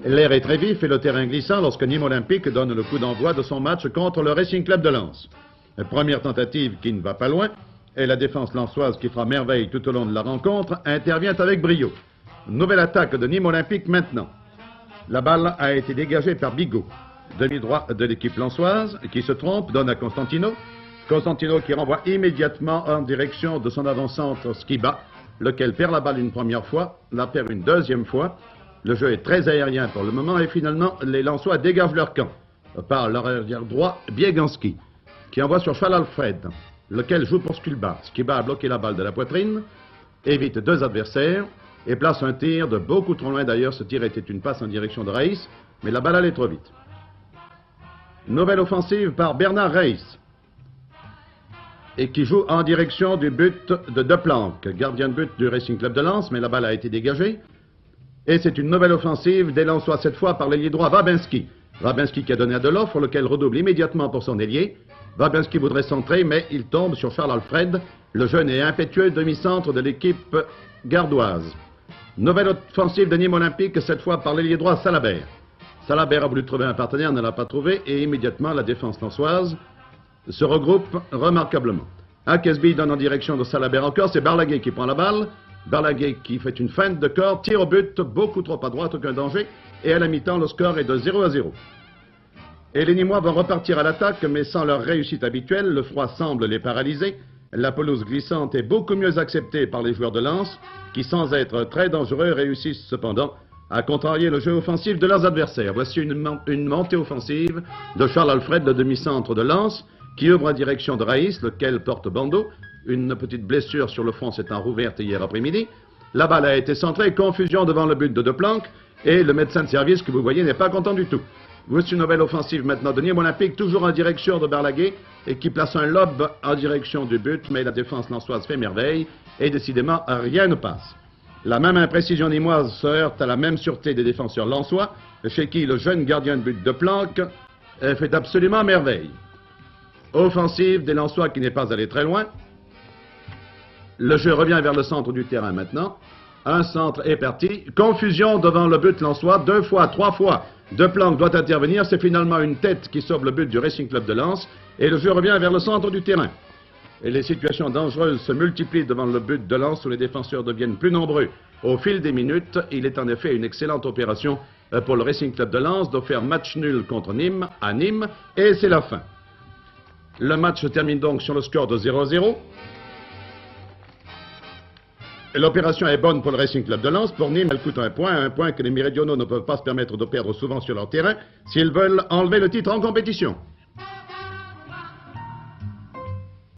L'air est très vif et le terrain glissant lorsque Nîmes Olympique donne le coup d'envoi de son match contre le Racing Club de Lens. Première tentative qui ne va pas loin, et la défense lensoise qui fera merveille tout au long de la rencontre intervient avec brio. Nouvelle attaque de Nîmes Olympique maintenant. La balle a été dégagée par Bigot, demi-droit de l'équipe lensoise, qui se trompe, donne à Constantino. Constantino qui renvoie immédiatement en direction de son avant-centre Skiba, lequel perd la balle une première fois, la perd une deuxième fois. Le jeu est très aérien pour le moment et finalement les Lensois dégagent leur camp par leur arrière droit Bieganski, qui envoie sur Charles Alfred, lequel joue pour Skulba. Skiba a bloqué la balle de la poitrine, évite deux adversaires et place un tir de beaucoup trop loin. D'ailleurs, ce tir était une passe en direction de Reis, mais la balle allait trop vite. Nouvelle offensive par Bernard Reis, et qui joue en direction du but de Deplanque, gardien de but du Racing Club de Lens, mais la balle a été dégagée. Et c'est une nouvelle offensive des Lensois, cette fois par l'ailier droit Wabinski. Wabinski qui a donné à Deloffre, lequel redouble immédiatement pour son ailier. Wabinski voudrait centrer, mais il tombe sur Charles Alfred, le jeune et impétueux demi-centre de l'équipe gardoise. Nouvelle offensive de Nîmes Olympique, cette fois par l'ailier droit Salabert. Salabert a voulu trouver un partenaire, ne l'a pas trouvé, et immédiatement la défense lensoise se regroupe remarquablement. Akesby donne en direction de Salabert encore, c'est Barlaguet qui prend la balle. Barlaguet qui fait une feinte de corps, tire au but, beaucoup trop à droite, aucun danger. Et à la mi-temps, le score est de 0-0. Et les Nîmois vont repartir à l'attaque, mais sans leur réussite habituelle. Le froid semble les paralyser. La pelouse glissante est beaucoup mieux acceptée par les joueurs de Lens, qui sans être très dangereux réussissent cependant à contrarier le jeu offensif de leurs adversaires. Voici une montée offensive de Charles Alfred, le demi-centre de Lens, qui ouvre en direction de Raïs, lequel porte bandeau. Une petite blessure sur le front s'étant rouverte hier après-midi. La balle a été centrée, confusion devant le but de Deplanque, et le médecin de service que vous voyez n'est pas content du tout. Voici une nouvelle offensive maintenant de Nîmes Olympique, toujours en direction de Barlaguet, et qui place un lob en direction du but, mais la défense lensoise fait merveille, et décidément rien ne passe. La même imprécision nîmoise se heurte à la même sûreté des défenseurs lensois, chez qui le jeune gardien de but Deplanque fait absolument merveille. Offensive des Lensois qui n'est pas allé très loin. Le jeu revient vers le centre du terrain maintenant. Un centre est parti. Confusion devant le but lensois. 2 fois, 3 fois. Deplanque doit intervenir. C'est finalement une tête qui sauve le but du Racing Club de Lens. Et le jeu revient vers le centre du terrain. Et les situations dangereuses se multiplient devant le but de Lens où les défenseurs deviennent plus nombreux au fil des minutes. Il est en effet une excellente opération pour le Racing Club de Lens de faire match nul contre Nîmes à Nîmes. Et c'est la fin. Le match se termine donc sur le score de 0-0. L'opération est bonne pour le Racing Club de Lens. Pour Nîmes, elle coûte un point que les méridionaux ne peuvent pas se permettre de perdre souvent sur leur terrain s'ils veulent enlever le titre en compétition.